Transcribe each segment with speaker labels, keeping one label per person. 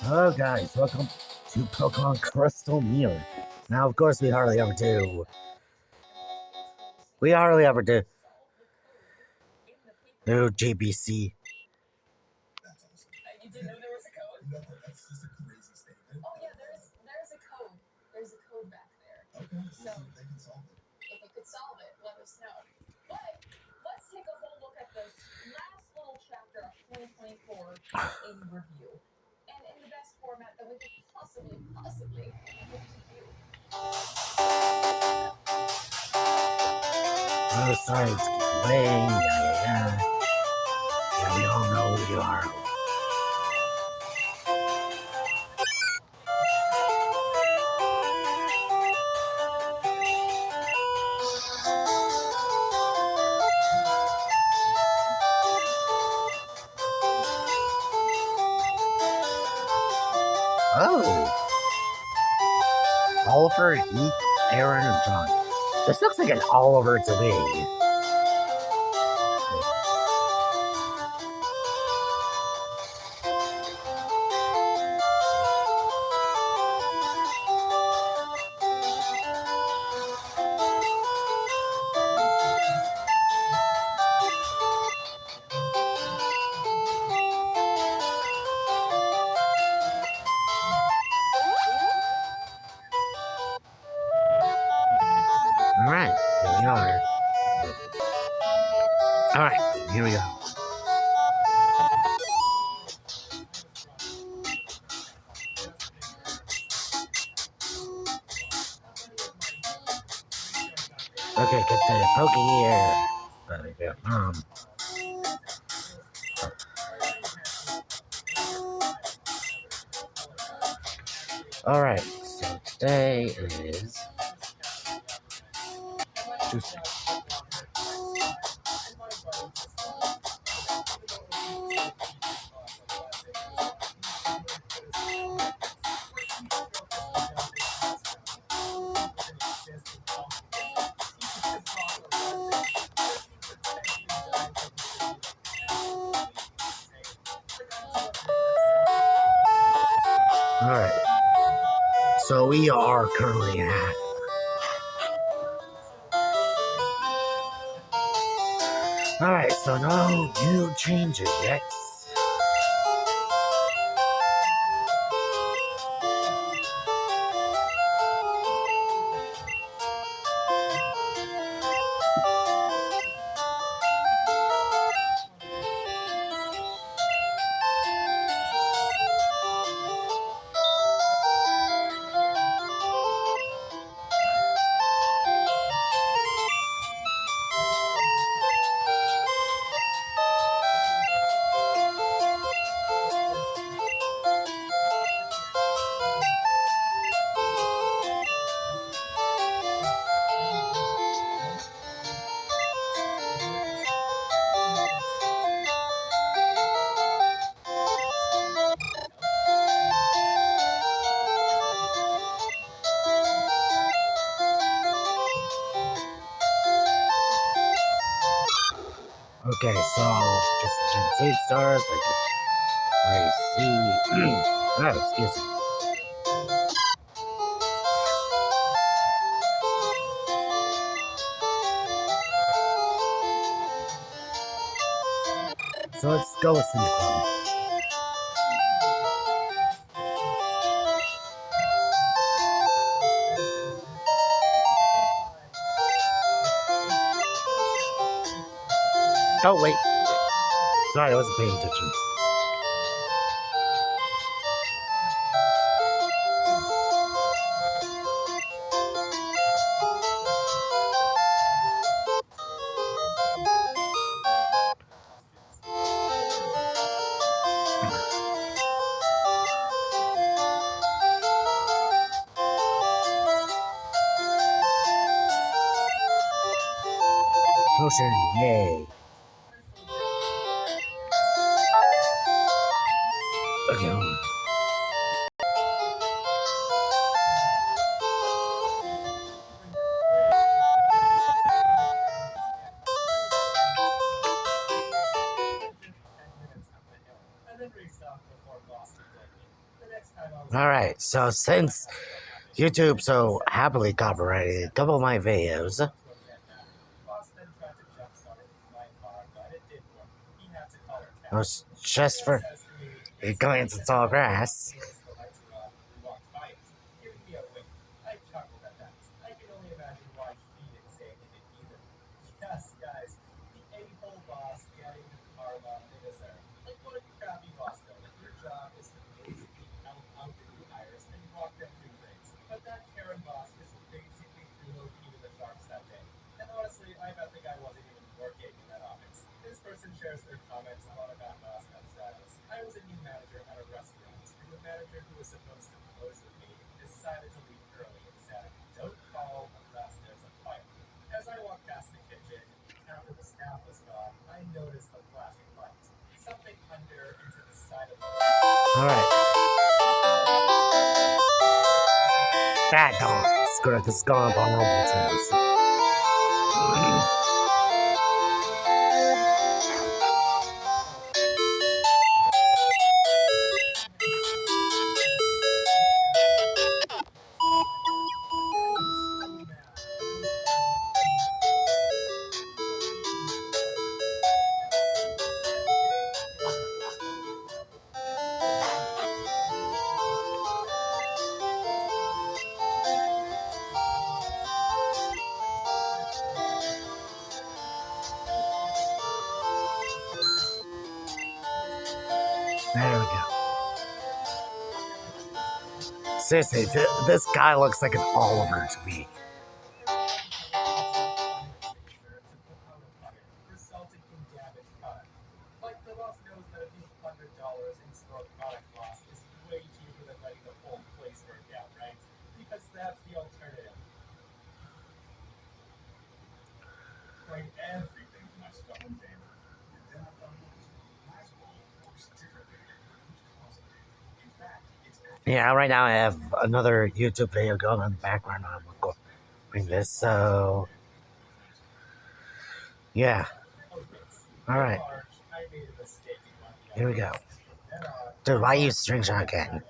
Speaker 1: Hello guys, welcome to Pokemon Crystal Mirror. Now, of course, we hardly ever do. No JBC. No science playing, yeah. Yeah, we all know who you are. Oh, Oliver, Heath, Aaron, and John. This looks like an Oliver to me. Alright, here we are. Alright, here we go. Okay, get the Poke here. Alright, so today is Tuesday. Alright, so we are currently at Alright, so no new changes yet. Okay, so just Gen 2 stars, I see. Oh, excuse me. So let's go with Cyndaquil. Oh, wait. Sorry, I wasn't paying attention. Potion, yay. Okay, hold on. Alright, so since YouTube so happily copyrighted a couple of my videos, it was just for going into tall grass. Alright, that gone. Screw it, this is gone on all There we go. Seriously, this guy looks like an Oliver to me. Yeah, right now I have another YouTube video going on in the background. I'm going to bring this, so yeah. Alright, here we go. Dude, why use string shot again?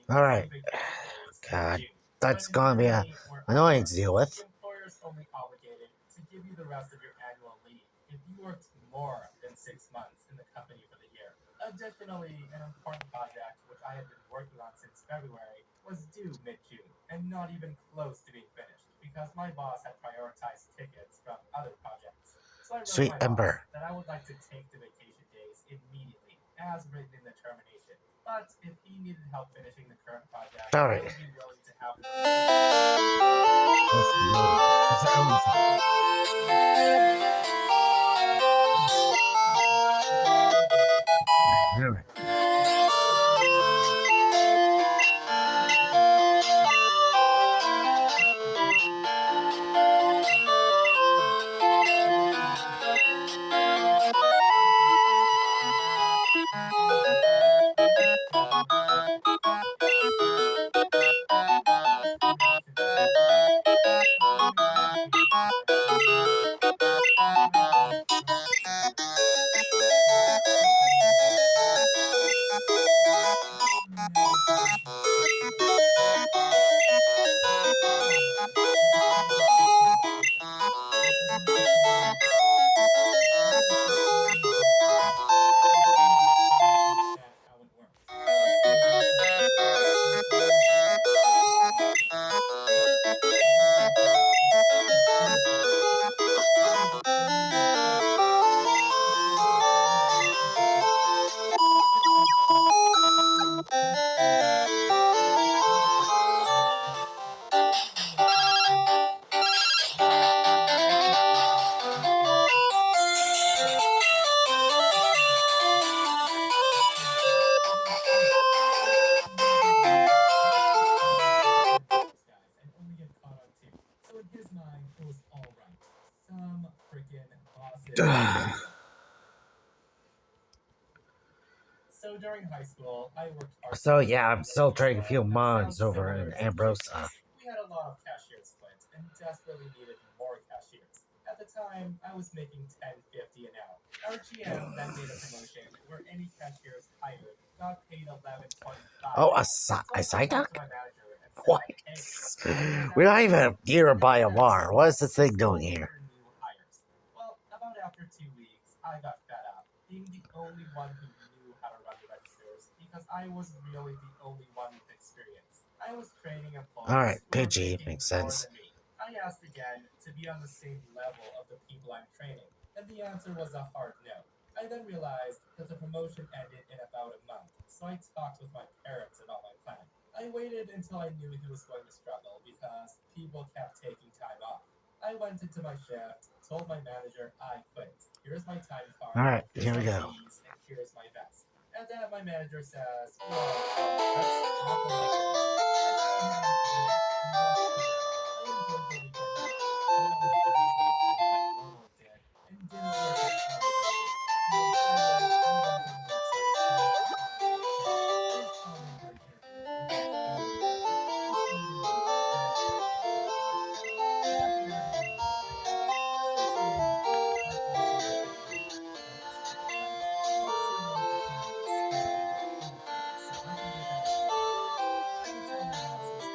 Speaker 1: Alright, God, that's gonna be annoying to deal with. Sweet Ember. Alright. Alright.
Speaker 2: So during high school, I worked part-time.
Speaker 1: So yeah, I'm still trading a few mods over in Ambrosa.
Speaker 2: We had a lot of cashiers quit and desperately needed more cashiers. At the time, I was making $10.50 an hour. Our GM then made a promotion where any cashiers hired got paid $11.25
Speaker 1: Oh,
Speaker 2: an hour. So
Speaker 1: a
Speaker 2: I
Speaker 1: side
Speaker 2: talked
Speaker 1: duck?
Speaker 2: to my manager and
Speaker 1: What?
Speaker 2: said, "Hey, I know that
Speaker 1: We're not
Speaker 2: we
Speaker 1: even
Speaker 2: need
Speaker 1: nearby a
Speaker 2: 30 cents
Speaker 1: bar. What is this thing
Speaker 2: still
Speaker 1: doing here?
Speaker 2: for new hires." Well, about after 2 weeks, I got fed up being the only one who knew how to run the registers because I was really the only one with experience. I was training
Speaker 1: Alright,
Speaker 2: employees who were
Speaker 1: PG,
Speaker 2: making
Speaker 1: makes
Speaker 2: more
Speaker 1: sense.
Speaker 2: than me. I asked again to be on the same level of the people I'm training, and the answer was a hard no. I then realized that the promotion ended in about a month, so I talked with my parents about my plan. I waited until I knew he was going to struggle because people kept taking time off. I went into my shift, told my manager I quit. Here's my time card,
Speaker 1: Alright,
Speaker 2: here's
Speaker 1: here we
Speaker 2: my
Speaker 1: go.
Speaker 2: keys, and here's my vest. And then my manager says, "Whoa, let's talk about this." I tell him, "Great," and walk through. I enjoyed the weekend a lot, but I was busy doing what normal did and didn't work out all the time. On Friday, I went on the website and looked at my available time. I was calling for an interview with a junior manager estimating me at $13. I got the interview on Friday. Fortunately, I also got the interview at first, but unfortunately, the candidates started before me, so I didn't get that interview call. I would tell my bosses either way, but I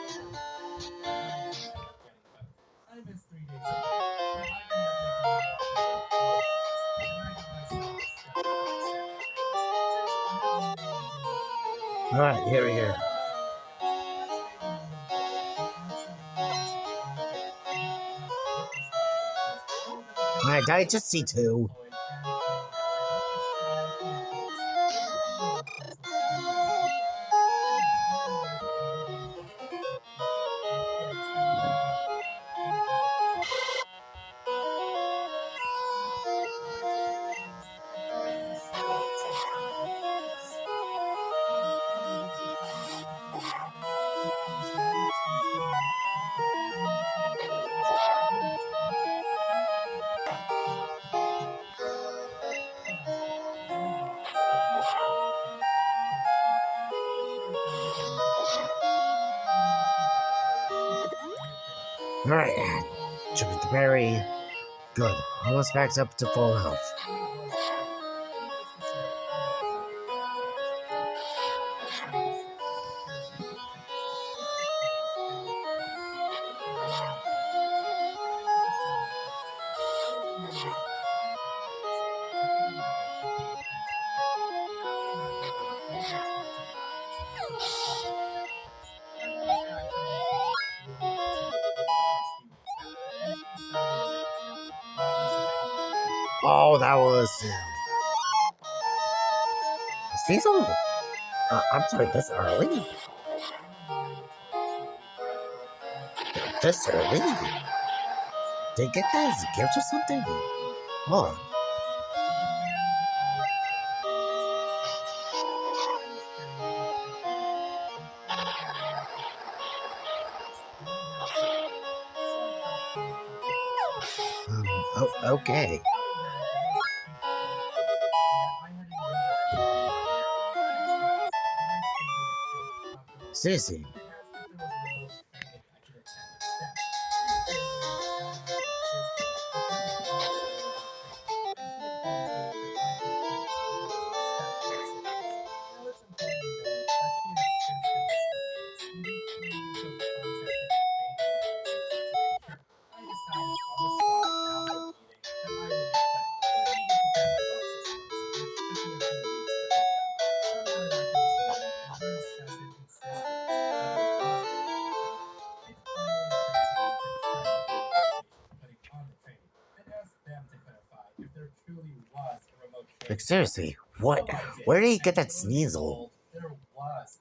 Speaker 2: did end up getting both. I missed 3 days of work, but I ended up making more for those 4 days, and I got myself a step-by-step raise. So not only did my manager
Speaker 1: Alright,
Speaker 2: promote
Speaker 1: here
Speaker 2: me
Speaker 1: we go.
Speaker 2: to junior manager, but staying on his board, he absolutely makes it easier to have less work responsibilities other than the
Speaker 1: Alright, I
Speaker 2: paperwork
Speaker 1: just see
Speaker 2: for new
Speaker 1: two.
Speaker 2: employee and training them. But let's try new place. Everything in the workplace was easy to keep up with. I got 20 minutes every day to work with people, my kids, and my mom on weekly basis. My takeaway is it doesn't necessarily take time to start. I have 20 minutes to try new things every day. And as long as you spend enough time learning how to run a business, that's all it takes. And that's exactly what I did. P.S. If you want to stay motivated and creative, make sure to find something to do. And most importantly, keep your faith.
Speaker 1: Alright,
Speaker 2: Even if things don't
Speaker 1: took the
Speaker 2: go
Speaker 1: berry.
Speaker 2: perfectly
Speaker 1: Good.
Speaker 2: at first.
Speaker 1: Almost backed up to full health.
Speaker 2: He was great. Needless to say, I had zero fun during this period. But I kept going to school. Here's my 2 cents. Just because I was promised a million dollars. I didn't have to spend enough on training. I was amazed at how fast my grades went. I think I'm going to become a high school coach. After graduating, I worked part time hours as a photographer freelance. My boss actually encouraged me to get over the first few weeks back, and he suddenly announced that with promise of a million dollars,
Speaker 1: Oh, that was
Speaker 2: I would start making all those expenses payable.
Speaker 1: seasonal.
Speaker 2: That meant
Speaker 1: I'm
Speaker 2: I
Speaker 1: sorry,
Speaker 2: could
Speaker 1: this
Speaker 2: start
Speaker 1: early?
Speaker 2: saving again. I was mandatory to graduate on time.
Speaker 1: This
Speaker 2: I
Speaker 1: early?
Speaker 2: had to pay my finances,
Speaker 1: Did you get
Speaker 2: but
Speaker 1: that
Speaker 2: I
Speaker 1: as a gift or
Speaker 2: also
Speaker 1: something?
Speaker 2: had to be
Speaker 1: Hold on.
Speaker 2: financially healthy. The demand would only return to the office as soon as possible. I was trained with everything I needed, including a real computer and laptops, and I had security. So I packed my comfortable suitcase and headed to the training.
Speaker 1: Okay.
Speaker 2: However, there was a key point of tension in that I had a newborn to take care of. I expressed that I simply didn't feel comfortable with it
Speaker 1: Seriously.
Speaker 2: and asked if there was remote training I could attend instead. His general manager insisted that there was no remote training, and he advised me that I could quit if I was accepted as soon as. Now it's important to note that she insisted this for weeks, using tons of content and training devices to make sure. I decided on the spot after the meeting that I would be quitting, but needed to check my boxes first, which took me a few weeks to figure out. Sometime after this meeting and her incessant insistence that there was no remote training, it finally occurred to me to check with my organization putting on the training and ask them to clarify if there truly was a remote
Speaker 1: Like,
Speaker 2: training
Speaker 1: seriously,
Speaker 2: available.
Speaker 1: what?
Speaker 2: So I did,
Speaker 1: Where did he get
Speaker 2: and
Speaker 1: that
Speaker 2: lo and
Speaker 1: sneasel?
Speaker 2: behold, there was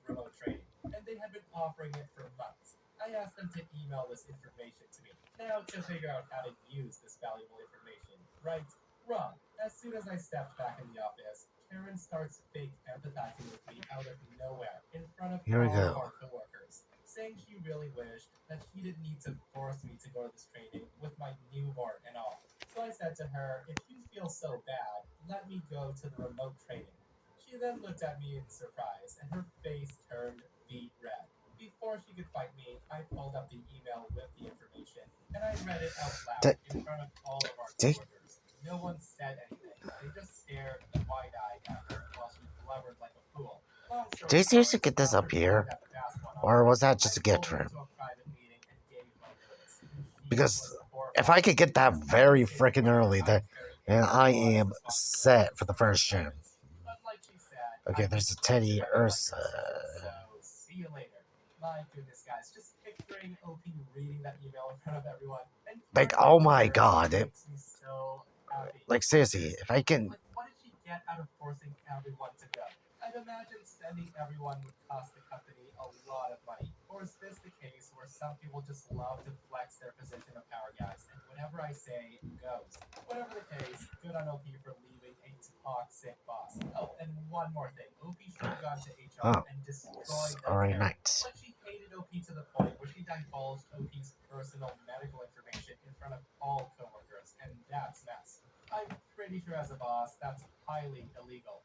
Speaker 2: remote training, and they had been offering it for months. I asked them to email this information to me. Now, to figure out how to use this valuable information, right? Wrong. As soon as I stepped back in the office, Karen starts fake empathizing with me out of nowhere in front of
Speaker 1: Here we
Speaker 2: all of
Speaker 1: go.
Speaker 2: our coworkers, saying she really wished that she didn't need to force me to go to this training with my newborn and all. So I said to her, if you feel so bad, let me go to the remote training. She then looked at me in surprise, and her face turned beet red. Before she could fight me, I pulled up the email with the information, and I read it out loud
Speaker 1: D-
Speaker 2: in front of all of our
Speaker 1: d-
Speaker 2: coworkers. No one said anything. They just stared wide-eyed at her while she blubbered like a fool. Long
Speaker 1: Did
Speaker 2: story
Speaker 1: you seriously
Speaker 2: short,
Speaker 1: get this up
Speaker 2: after getting
Speaker 1: here?
Speaker 2: that fast one on
Speaker 1: Or
Speaker 2: her,
Speaker 1: was that
Speaker 2: I
Speaker 1: just a gift
Speaker 2: pulled
Speaker 1: for
Speaker 2: her
Speaker 1: him?
Speaker 2: into a private meeting and gave my notice. And she
Speaker 1: Because
Speaker 2: was
Speaker 1: if I
Speaker 2: horrified
Speaker 1: could get that
Speaker 2: because I had
Speaker 1: very
Speaker 2: stated
Speaker 1: freaking
Speaker 2: to her
Speaker 1: early,
Speaker 2: I
Speaker 1: that
Speaker 2: was carrying
Speaker 1: and
Speaker 2: a
Speaker 1: I
Speaker 2: lot of
Speaker 1: am
Speaker 2: responsibility
Speaker 1: set for the
Speaker 2: for her
Speaker 1: first gym.
Speaker 2: assignments. But like she said,
Speaker 1: Okay,
Speaker 2: I
Speaker 1: there's
Speaker 2: just
Speaker 1: a
Speaker 2: couldn't
Speaker 1: Teddy
Speaker 2: depend on my
Speaker 1: Ursa.
Speaker 2: friends. So see you later. My goodness, guys, just picturing OP reading that email in front of everyone and
Speaker 1: Like,
Speaker 2: carrying
Speaker 1: oh
Speaker 2: on
Speaker 1: my
Speaker 2: her
Speaker 1: god.
Speaker 2: makes me so happy.
Speaker 1: Like, seriously, if I can.
Speaker 2: Like, what did she get out of forcing everyone to go? I'd imagine sending everyone would cost the company a lot of money. Or is this the case where some people just love to flex their position of power, guys, and whatever I say goes? Whatever the case, good on OP for leaving a toxic boss. Oh, and one more thing. OP should have gone to HR
Speaker 1: Oh,
Speaker 2: and destroyed that
Speaker 1: alright,
Speaker 2: Karen.
Speaker 1: night.
Speaker 2: Like, she hated OP to the point where she divulged OP's personal medical information in front of all coworkers, and that's mess. I'm pretty sure as a boss, that's highly illegal.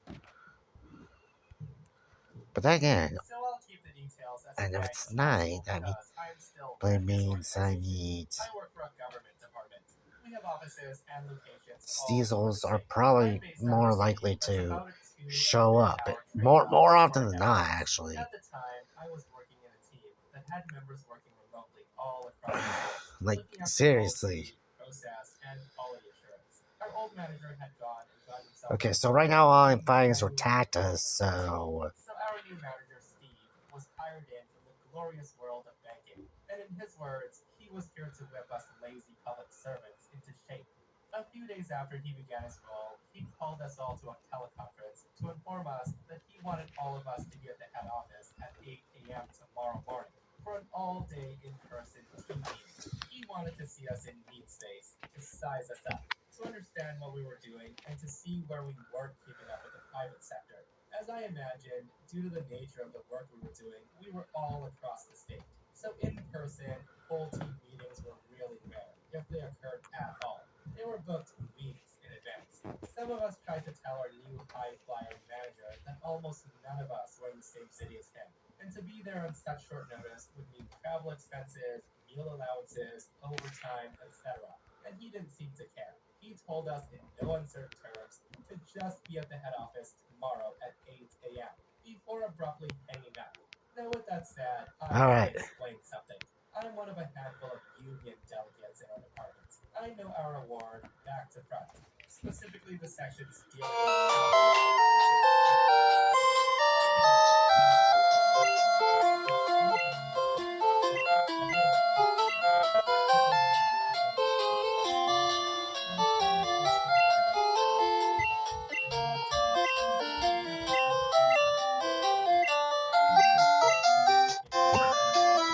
Speaker 1: But then again,
Speaker 2: So I'll keep the details as
Speaker 1: and if
Speaker 2: frank
Speaker 1: it's
Speaker 2: as
Speaker 1: night,
Speaker 2: possible
Speaker 1: I mean,
Speaker 2: because I'm still
Speaker 1: but it
Speaker 2: running this
Speaker 1: means I
Speaker 2: organization.
Speaker 1: need.
Speaker 2: I work for a government department. We have offices and locations all over the
Speaker 1: Diesels are
Speaker 2: state. I'm
Speaker 1: probably
Speaker 2: based out of
Speaker 1: more
Speaker 2: a city
Speaker 1: likely
Speaker 2: that's
Speaker 1: to
Speaker 2: about a 2
Speaker 1: show up.
Speaker 2: hour train
Speaker 1: More
Speaker 2: ride from
Speaker 1: often
Speaker 2: our
Speaker 1: than not,
Speaker 2: headquarters.
Speaker 1: actually.
Speaker 2: At the time, I was working in a team that had members working remotely all across the state,
Speaker 1: Like,
Speaker 2: looking after
Speaker 1: seriously.
Speaker 2: policy, process, and quality assurance. Our old manager had gone and gotten himself
Speaker 1: Okay, so right
Speaker 2: promoted
Speaker 1: now all
Speaker 2: to
Speaker 1: I'm
Speaker 2: be
Speaker 1: fighting is for
Speaker 2: genuinely
Speaker 1: Tactus,
Speaker 2: important to the team.
Speaker 1: so.
Speaker 2: So our new manager, Steve, was hired in from the glorious world of banking. And in his words, he was here to whip us lazy public servants into shape. A few days after he began his role, he called us all to a teleconference to inform us that he wanted all of us to be at the head office at 8 a.m. tomorrow morning for an all-day in-person team meeting. He wanted to see us in need space, to size us up, to understand what we were doing, and to see where we weren't keeping up with the private sector. As I imagined, due to the nature of the work we were doing, we were all across the state. So in person, whole team meetings were really rare, if they occurred at all. They were booked weeks in advance. Some of us tried to tell our new high flyer manager that almost none of us were in the same city as him. And to be there on such short notice would mean travel expenses, meal allowances, overtime, etc. And he didn't seem to care. He told us in no uncertain terms to just be at the head office tomorrow at 8 a.m. before abruptly hanging up. Now, with that said, I gotta
Speaker 1: Alright.
Speaker 2: explain something. I'm one of a handful of union delegates in our department. I know our award back to front, specifically the sections dealing with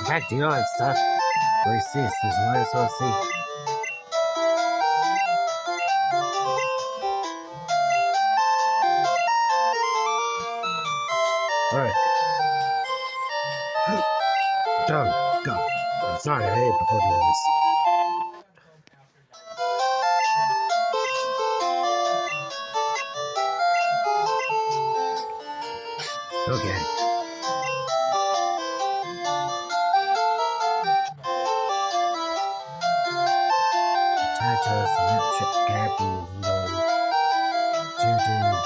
Speaker 1: In fact, you know, it's tough. Resist is might as well see. Alright. Go, go. I'm sorry, I hate before doing this. Okay. Tactus, Electric, Gabby, Needle, Juju.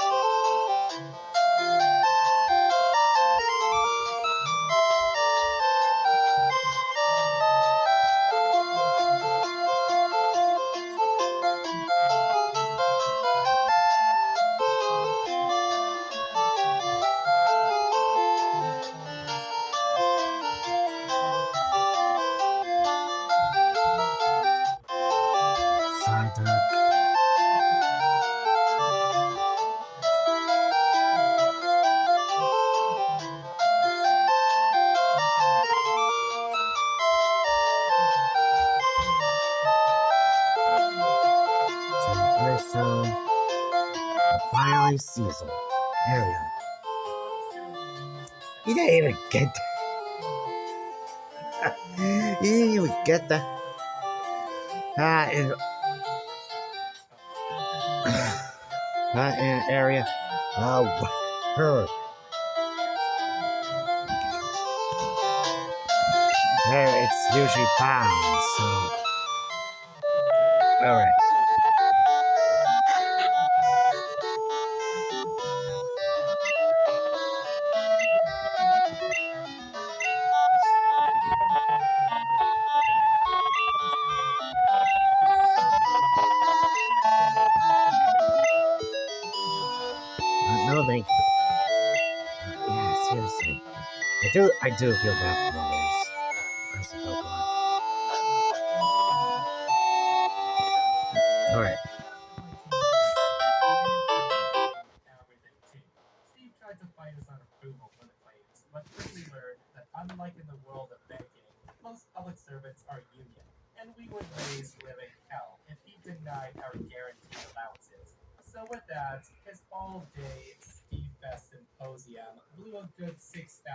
Speaker 1: Psyduck. Ursa. Finally, Cecil. Ariel. You didn't even get that. You didn't even get that. And Not in an area. Oh, her. There, it's usually pounds. So, all right. No, thank you. Yeah, seriously. I do feel bad for those person Pokemon. All right.
Speaker 2: Everything too. Steve tried to fight us on approval for the claims, but quickly learned that unlike in the world of banking, most public servants are union, and we would raise living hell if he denied our guaranteed allowances. So with that, his all-day Steve Fest symposium blew a good $6,000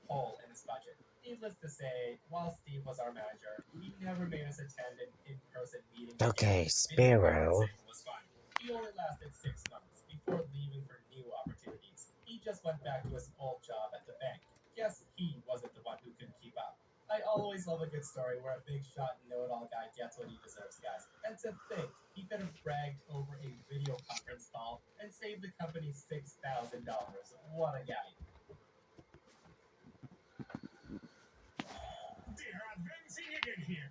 Speaker 2: hole in his budget. Needless to say, while Steve was our manager, he never made us attend an in-person meeting again.
Speaker 1: Okay,
Speaker 2: Video
Speaker 1: Sparrow.
Speaker 2: conferencing was fine. He only lasted 6 months before leaving for new opportunities. He just went back to his old job at the bank. Guess he wasn't the one who couldn't keep up. I always love a good story where a big shot know-it-all guy gets what he deserves, guys. And to think he could have bragged over a video conference call and saved the company $6,000. What a guy! They are advancing again here.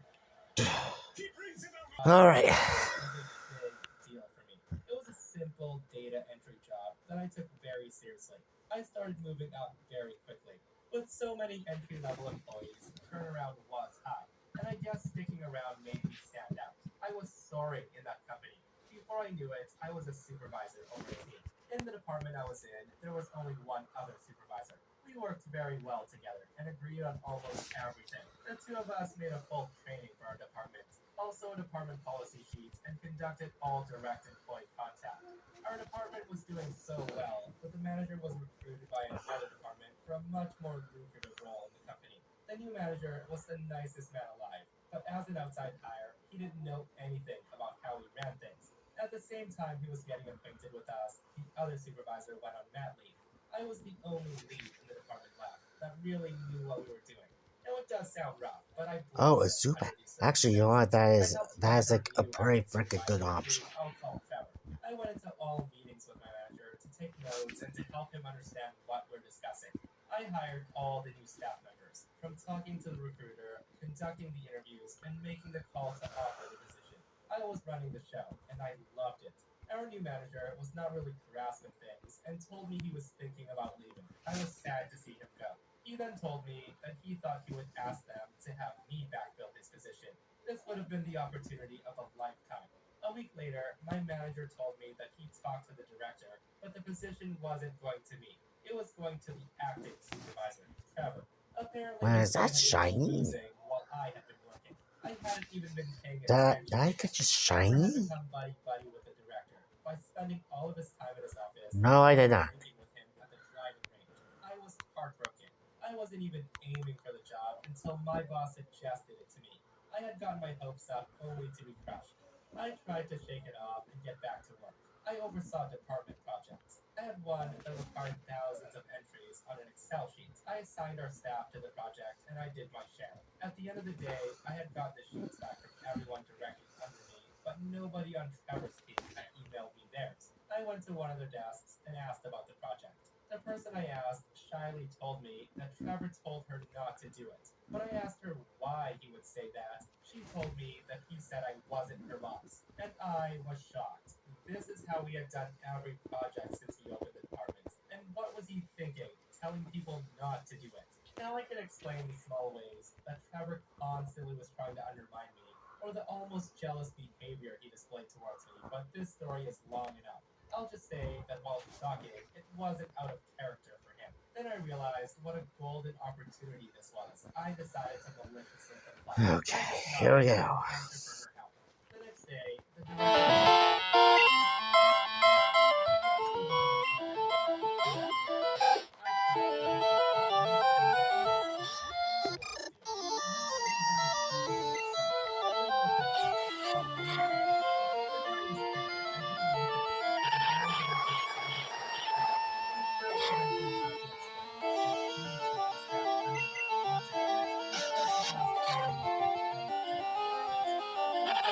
Speaker 1: All right.
Speaker 2: Was a big deal for me. It was a simple data entry job that I took very seriously. I started moving up very quickly. With so many entry level employees, turnaround was high, and I guess sticking around made me stand out. I was soaring in that company. Before I knew it, I was a supervisor over a team. In the department I was in, there was only one other supervisor. We worked very well together and agreed on almost everything. The two of us made a full training for our department, also department policy sheets, and conducted all direct employee contact. Our department was doing so well that the manager was recruited by another department for a much more lucrative role in the company. The new manager was the nicest man alive, but as an outside hire, he didn't know anything about how we ran things. At the same time he was getting acquainted with us, the other supervisor went on mat leave. I was the only lead in the department left that really knew what we were doing. Now it does sound rough, but I
Speaker 1: Oh, a
Speaker 2: blossomed
Speaker 1: super.
Speaker 2: under these
Speaker 1: Actually, you know what?
Speaker 2: circumstances. I helped
Speaker 1: That
Speaker 2: find
Speaker 1: is
Speaker 2: our
Speaker 1: like a
Speaker 2: new
Speaker 1: pretty
Speaker 2: acting
Speaker 1: freaking good
Speaker 2: supervisor,
Speaker 1: option.
Speaker 2: who I'll call Trevor. I went into all meetings with my manager to take notes and to help him understand what we're discussing. I hired all the new staff members, from talking to the recruiter, conducting the interviews, and making the call to offer the position. I was running the show, and I loved it. Our new manager was not really grasping things and told me he was thinking about leaving. I was sad to see him go. He then told me that he thought he would ask them to have me backfill his position. This would have been the opportunity of a lifetime. A week later, my manager told me that he talked to the director, but the position wasn't going to me. It was going to the acting supervisor, Trevor. Apparently,
Speaker 1: Man,
Speaker 2: this
Speaker 1: is
Speaker 2: guy
Speaker 1: that
Speaker 2: had been
Speaker 1: shiny?
Speaker 2: schmoozing while I had been working. I hadn't even been paying
Speaker 1: That
Speaker 2: attention
Speaker 1: I
Speaker 2: to
Speaker 1: could
Speaker 2: him.
Speaker 1: just
Speaker 2: Trevor had
Speaker 1: shiny?
Speaker 2: become buddy-buddy with the director by spending all of his time at his office and
Speaker 1: No, I did
Speaker 2: even
Speaker 1: not.
Speaker 2: drinking with him at the driving range. I was heartbroken. I wasn't even aiming for the job until my boss suggested it to me. I had gotten my hopes up only to be crushed. I tried to shake it off and get back to work. I oversaw department projects. I had one that required thousands of entries on an Excel sheet. I assigned our staff to the project and I did my share. At the end of the day, I had gotten the sheets back from everyone directly under me, but nobody on Trevor's team had emailed me theirs. I went to one of their desks and asked about the project. The person I asked shyly told me that Trevor told her not to do it. When I asked her why he would say that, she told me that he said I wasn't her boss. And I was shocked. This is how we had done every project since he opened the department. And what was he thinking, telling people not to do it? Now I can explain the small ways that Trevor constantly was trying to undermine me, or the almost jealous behavior he displayed towards me, but this story is long enough. I'll just say that while shocking, it wasn't out of character for him. Then I realized what a golden opportunity this was. I decided to maliciously comply. I
Speaker 1: Okay,
Speaker 2: just
Speaker 1: here we
Speaker 2: nodded
Speaker 1: go.
Speaker 2: and thanked her for her help. The next day, the director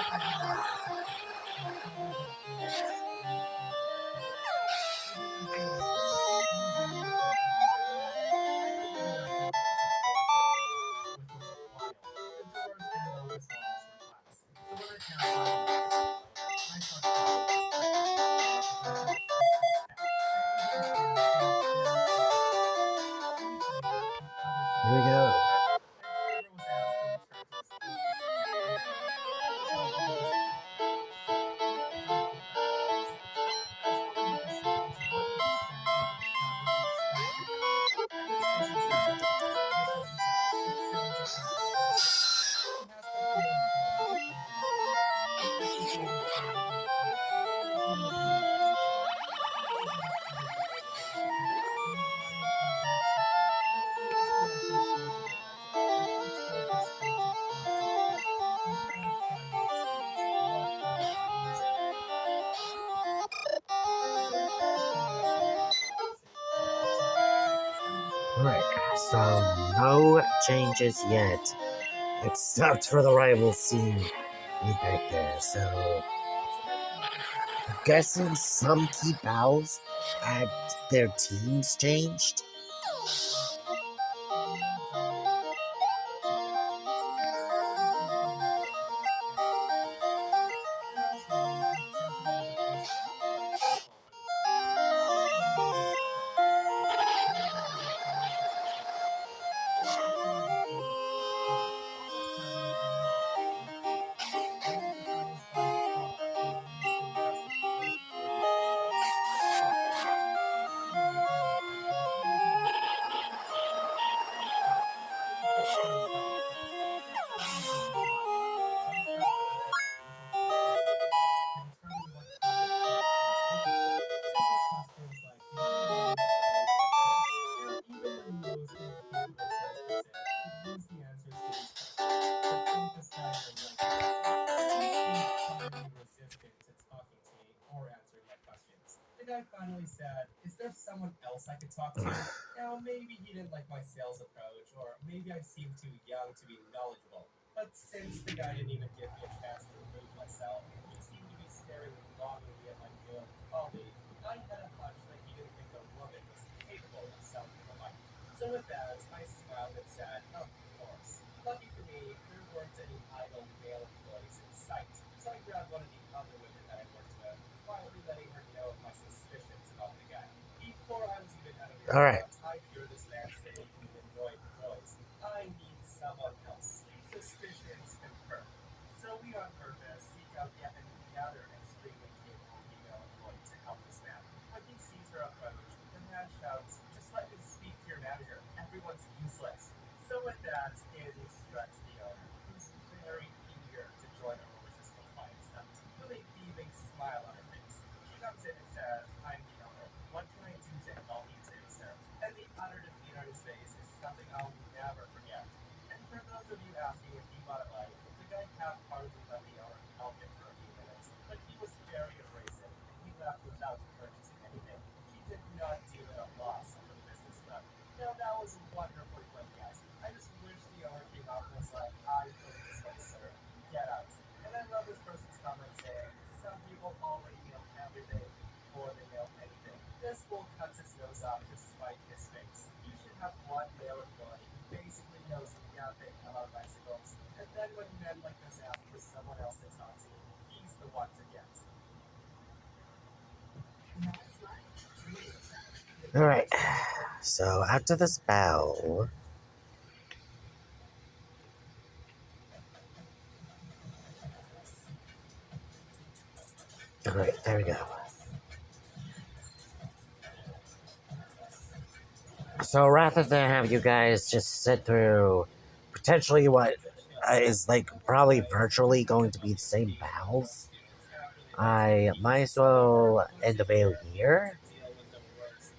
Speaker 1: Here we go. Alright, so no changes yet, except for the rival scene right there. So, I'm guessing some key battles at their teams changed.
Speaker 2: Finally said, "Is there someone else I could talk to?" Now, maybe he didn't like my sales approach, or maybe I seemed too young to be knowledgeable. But since the guy didn't even give me a chance to prove myself, and he seemed to be staring longingly at my male colleague, I had a hunch that he didn't think a woman was capable of something alike. So with that, I smiled and said, "Of course." Lucky for me, there weren't any idle male employees in sight, so I grabbed one of the other women that I worked with, quietly letting her know of my suspicions about the guy. Before I was even out of
Speaker 1: All right.
Speaker 2: I hear this man say in an annoyed voice, "I need someone else." Suspicions confirmed. So we on purpose seek out yet another extremely capable female employee to help this man. When he sees her approach, the man shouts, "Just let me speak to your manager. Everyone's useless." So with that, in struts the owner, who's very eager to join a malicious compliance stunt, with a beaming smile on her face. She comes in and says, "I'm the owner. What can I do to help you today, sir?" And the utter defeat on his face is something I'll never forget. And for those of you asking if he bought a bike, the guy half-heartedly let the owner help him for a few minutes, but he was very abrasive, and he left without purchasing anything. She did not deem it a loss for the business stuff. Now, that was wonderful play, guys. I just wish the owner came out and was like, "I put it this way, sir. Get out." And I love this person's comment saying, "Some people already know everything before they know anything." This fool cuts his nose off to spite his face. You should have one male employee who basically knows nothing about bicycles, and then when men like this ask for someone else to talk to, he's the one to get.
Speaker 1: Alright, so after this battle. Alright, there we go. So rather than have you guys just sit through potentially what is like probably virtually going to be the same battles, I might as well end the video here,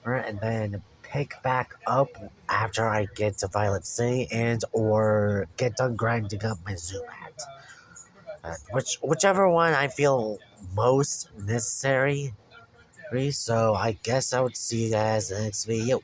Speaker 1: right, and then pick back up after I get to Violet City and or get done grinding up my Zoom hat. Whichever one I feel most necessary. So I guess I would see you guys in the next video.